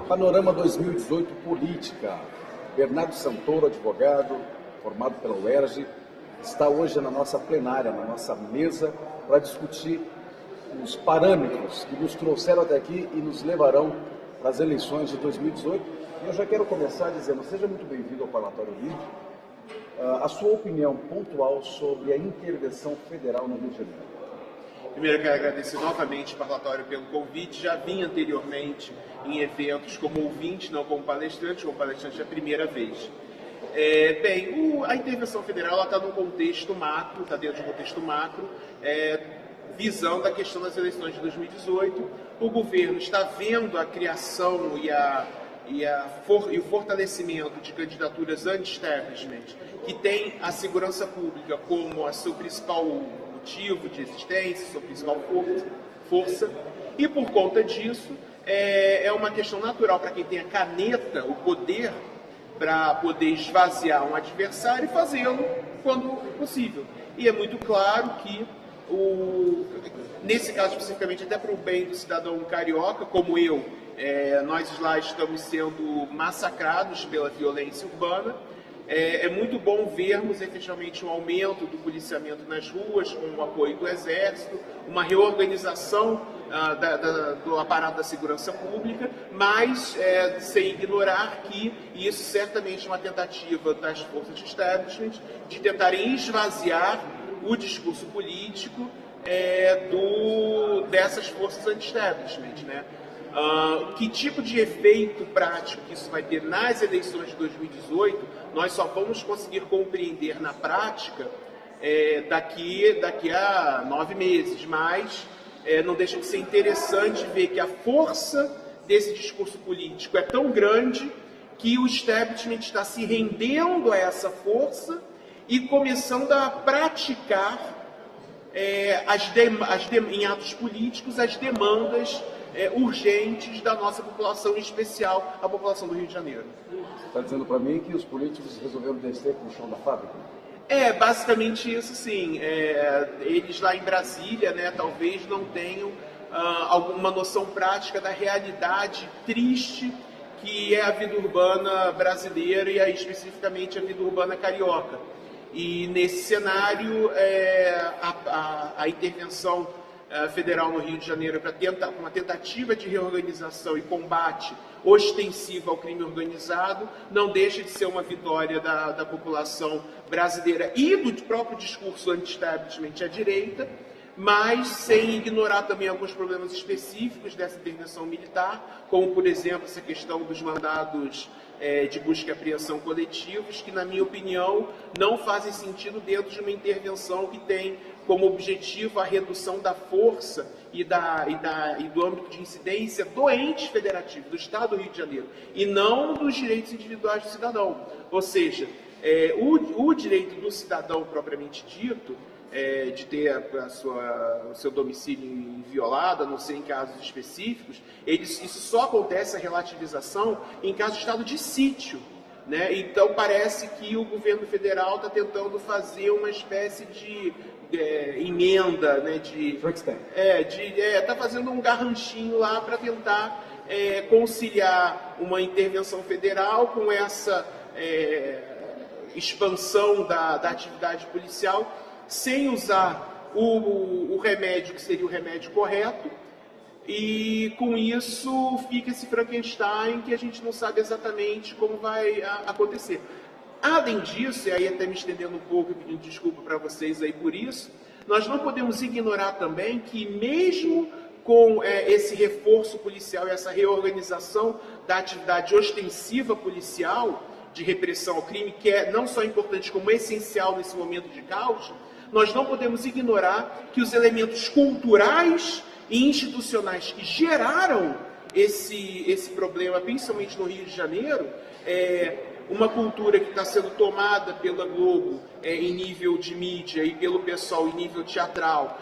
Panorama 2018 Política. Bernardo Santoro, advogado, formado pela UERJ, está hoje na nossa plenária, na nossa mesa, para discutir os parâmetros que nos trouxeram até aqui e nos levarão para as eleições de 2018. E eu já quero começar dizendo, seja muito bem-vindo ao Parlatório Livre. A sua opinião pontual sobre a intervenção federal no Rio de Janeiro. Primeiro, eu quero agradecer novamente ao Parlatório pelo convite. Já vim anteriormente em eventos como ouvinte, não como palestrante é a primeira vez. A intervenção federal está num contexto macro, está dentro de um contexto macro, visando a questão das eleições de 2018. O governo está vendo a criação e o fortalecimento de candidaturas anti-establishment, que tem a segurança pública como a seu principal motivo de existência, sua principal força, e por conta disso é uma questão natural para quem tem a caneta, o poder, para poder esvaziar um adversário e fazê-lo quando possível. E é muito claro que, nesse caso especificamente, até para o bem do cidadão carioca, como eu, nós lá estamos sendo massacrados pela violência urbana. É muito bom vermos efetivamente um aumento do policiamento nas ruas, com o apoio do Exército, uma reorganização do aparato da segurança pública, mas sem ignorar que isso certamente é uma tentativa das forças de establishment de tentarem esvaziar o discurso político dessas forças anti-establishment, né? Que tipo de efeito prático que isso vai ter nas eleições de 2018, nós só vamos conseguir compreender na prática daqui a 9 meses, mas não deixa de ser interessante ver que a força desse discurso político é tão grande que o establishment está se rendendo a essa força e começando a praticar em atos políticos as demandas urgentes da nossa população, em especial a população do Rio de Janeiro. Você está dizendo para mim que os políticos resolveram descer para o chão da fábrica? Basicamente isso, sim. Eles lá em Brasília, talvez não tenham alguma noção prática da realidade triste que é a vida urbana brasileira e aí, especificamente a vida urbana carioca. E nesse cenário, a intervenção federal no Rio de Janeiro para uma tentativa de reorganização e combate ostensivo ao crime organizado não deixa de ser uma vitória da população brasileira e do próprio discurso anti-establishment à direita, mas sem ignorar também alguns problemas específicos dessa intervenção militar, como, por exemplo, essa questão dos mandados de busca e apreensão coletivos, que, na minha opinião, não fazem sentido dentro de uma intervenção que tem como objetivo a redução da força e do âmbito de incidência do ente federativo, do Estado do Rio de Janeiro, e não dos direitos individuais do cidadão. Ou seja, o direito do cidadão propriamente dito, de ter o seu domicílio inviolado, a não ser em casos específicos, isso só acontece, a relativização, em caso de estado de sítio. Então parece que o governo federal está tentando fazer uma espécie de emenda, está fazendo um garranchinho lá para tentar conciliar uma intervenção federal com essa expansão da atividade policial, sem usar o remédio que seria o remédio correto, e com isso fica esse Frankenstein que a gente não sabe exatamente como vai acontecer. Além disso, e aí até me estendendo um pouco e pedindo desculpa para vocês aí por isso, nós não podemos ignorar também que mesmo com esse reforço policial e essa reorganização da atividade ostensiva policial de repressão ao crime, que é não só importante como essencial nesse momento de caos, nós não podemos ignorar que os elementos culturais e institucionais que geraram esse problema, principalmente no Rio de Janeiro, uma cultura que está sendo tomada pela Globo em nível de mídia e pelo PSOL em nível teatral,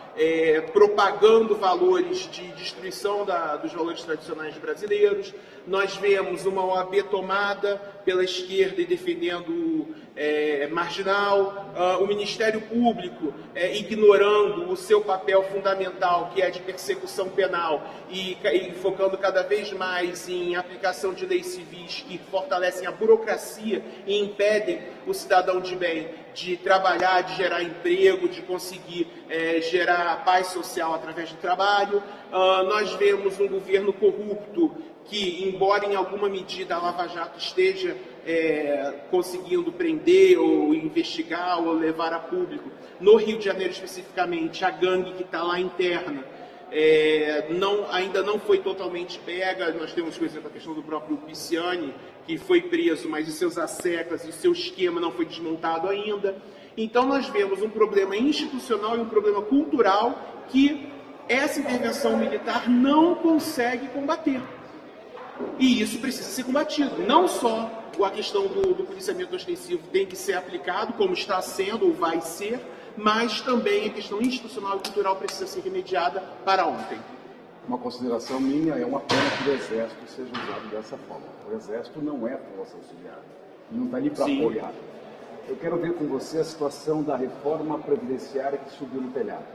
propagando valores de destruição dos valores tradicionais brasileiros. Nós vemos uma OAB tomada pela esquerda e defendendo marginal, o Ministério Público ignorando o seu papel fundamental, que é de persecução penal, e focando cada vez mais em aplicação de leis civis que fortalecem a burocracia e impedem o cidadão de bem de trabalhar, de gerar emprego, de conseguir gerar paz social através do trabalho. Nós vemos um governo corrupto que, embora em alguma medida a Lava Jato esteja conseguindo prender ou investigar ou levar a público, no Rio de Janeiro especificamente, a gangue que está lá interna ainda não foi totalmente pega. Nós temos, por exemplo, a questão do próprio Pisciani, que foi preso, mas os seus asseclas e o seu esquema não foi desmontado ainda. Então nós vemos um problema institucional e um problema cultural que essa intervenção militar não consegue combater. E isso precisa ser combatido. Não só a questão do policiamento ostensivo tem que ser aplicado, como está sendo ou vai ser, mas também a questão institucional e cultural precisa ser remediada para ontem. Uma consideração minha, é uma pena que o Exército seja usado dessa forma. O Exército não é força auxiliar, não está ali para apoiar. Eu quero ver com você a situação da reforma previdenciária que subiu no telhado.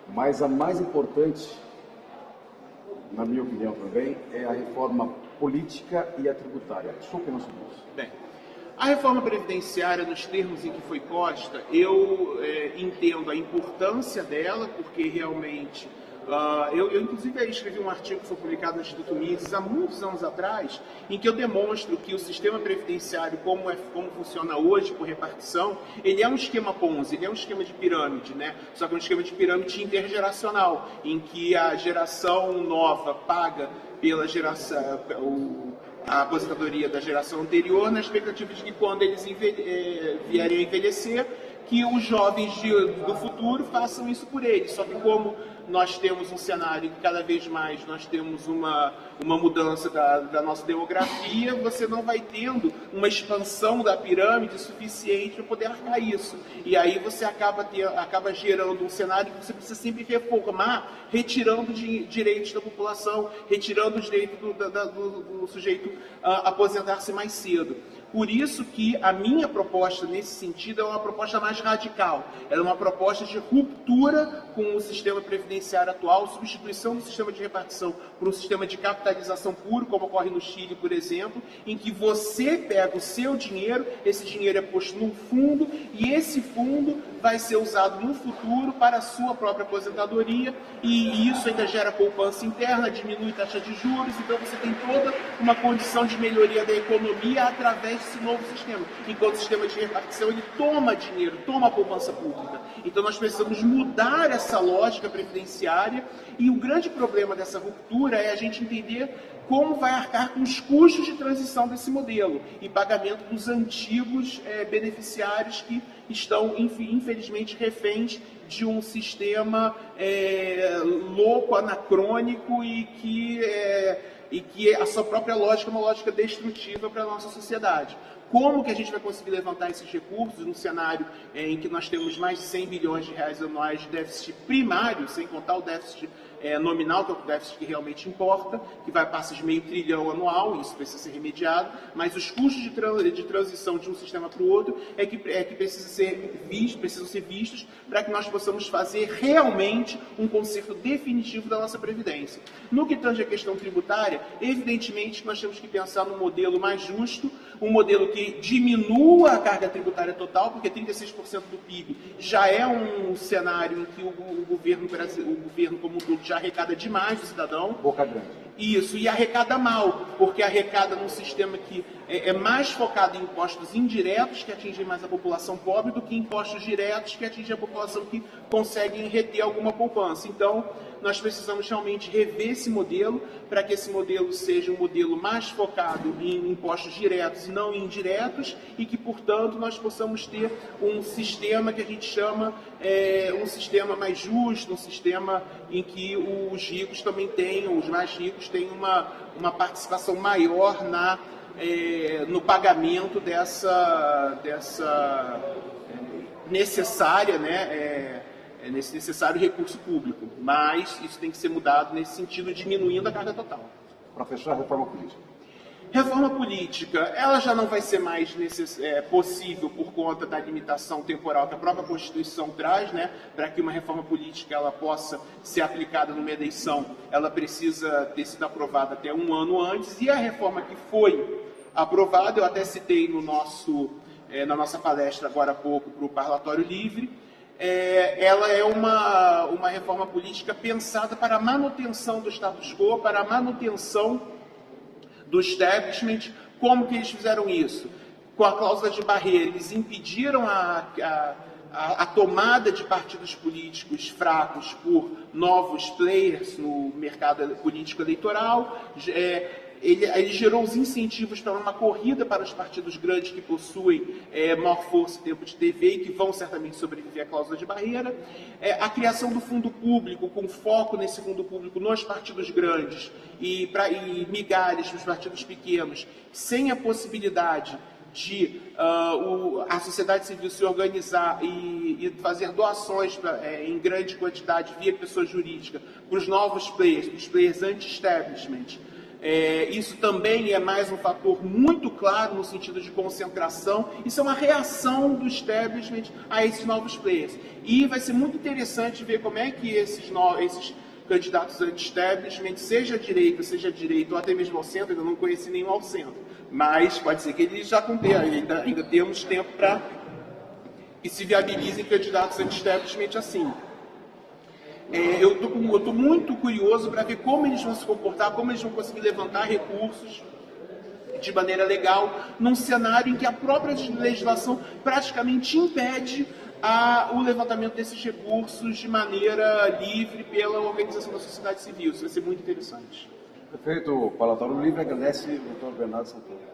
Mas a mais importante, na minha opinião também, é a reforma política e a tributária. Sua opinião sobre isso? Bem, a reforma previdenciária, nos termos em que foi posta, eu entendo a importância dela, porque realmente... Eu inclusive escrevi um artigo que foi publicado no Instituto Mises há muitos anos atrás, em que eu demonstro que o sistema previdenciário, como funciona hoje por repartição, ele é um esquema Ponzi, ele é um esquema de pirâmide, né? Só que é um esquema de pirâmide intergeracional, em que a geração nova paga pela geração, a aposentadoria da geração anterior, na expectativa de que quando eles vierem a envelhecer, que os jovens do futuro façam isso por eles. Só que como nós temos um cenário que cada vez mais nós temos uma mudança da nossa demografia, você não vai tendo uma expansão da pirâmide suficiente para poder arcar isso. E aí você acaba gerando um cenário que você precisa sempre reformar, retirando direitos da população, retirando o direito do sujeito a aposentar-se mais cedo. Por isso que a minha proposta nesse sentido é uma proposta mais radical. Ela é uma proposta de ruptura com o sistema previdenciário atual, substituição do sistema de repartição por um sistema de capitalização puro, como ocorre no Chile, por exemplo, em que você pega o seu dinheiro, esse dinheiro é posto num fundo, e esse fundo vai ser usado no futuro para a sua própria aposentadoria, e isso ainda gera poupança interna, diminui taxa de juros, então você tem toda uma condição de melhoria da economia através desse novo sistema. Enquanto o sistema de repartição, ele toma dinheiro, toma a poupança pública. Então nós precisamos mudar essa lógica previdenciária, e o grande problema dessa ruptura é a gente entender como vai arcar com os custos de transição desse modelo e pagamento dos antigos beneficiários que estão, infelizmente, reféns de um sistema louco, anacrônico e que a sua própria lógica é uma lógica destrutiva para a nossa sociedade. Como que a gente vai conseguir levantar esses recursos num cenário em que nós temos mais de 100 bilhões de reais anuais de déficit primário, sem contar o déficit nominal, que é o déficit que realmente importa, que vai passar de $500 bilhão anual, isso precisa ser remediado, mas os custos de transição de um sistema para o outro é que precisam ser vistos para que nós possamos fazer realmente um conserto definitivo da nossa Previdência. No que tange a questão tributária, evidentemente nós temos que pensar num modelo mais justo, um modelo que diminua a carga tributária total, porque 36% do PIB já é um cenário em que o governo como um todo já arrecada demais do cidadão. Boca grande. Isso, e arrecada mal, porque arrecada num sistema que é mais focado em impostos indiretos, que atingem mais a população pobre, do que impostos diretos, que atingem a população que consegue reter alguma poupança. Então, nós precisamos realmente rever esse modelo, para que esse modelo seja um modelo mais focado em impostos diretos e não indiretos, e que, portanto, nós possamos ter um sistema que a gente chama um sistema mais justo, um sistema em que os ricos também tenham, os mais ricos tenham uma participação maior no pagamento necessária, né, é necessário recurso público, mas isso tem que ser mudado nesse sentido, diminuindo a carga total. Para fechar, a reforma política. Reforma política, ela já não vai ser mais possível por conta da limitação temporal que a própria Constituição traz, né? Para que uma reforma política ela possa ser aplicada numa eleição, ela precisa ter sido aprovada até um ano antes, e a reforma que foi aprovada, eu até citei na nossa palestra agora há pouco para o Parlatório Livre, ela é uma reforma política pensada para a manutenção do status quo, para a manutenção do establishment. Como que eles fizeram isso? Com a cláusula de barreira, eles impediram a tomada de partidos políticos fracos por novos players no mercado político eleitoral. Ele gerou os incentivos para uma corrida para os partidos grandes que possuem maior força e tempo de TV e que vão certamente sobreviver à cláusula de barreira. A criação do fundo público, com foco nesse fundo público nos partidos grandes e migalhas nos partidos pequenos, sem a possibilidade de a sociedade civil se organizar e fazer doações em grande quantidade via pessoa jurídica para os novos players, para os players anti-establishment. Isso também é mais um fator muito claro no sentido de concentração. Isso é uma reação do establishment a esses novos players. E vai ser muito interessante ver como é que esses candidatos anti-establishment, seja à direita ou até mesmo ao centro, ainda não conheci nenhum ao centro, mas pode ser que eles já ainda temos tempo para que se viabilizem candidatos anti-establishment assim. Eu estou muito curioso para ver como eles vão se comportar, como eles vão conseguir levantar recursos de maneira legal, num cenário em que a própria legislação praticamente impede o levantamento desses recursos de maneira livre pela organização da sociedade civil. Isso vai ser muito interessante. Perfeito. O Parlatório Livre agradece o Dr. Bernardo Santoro.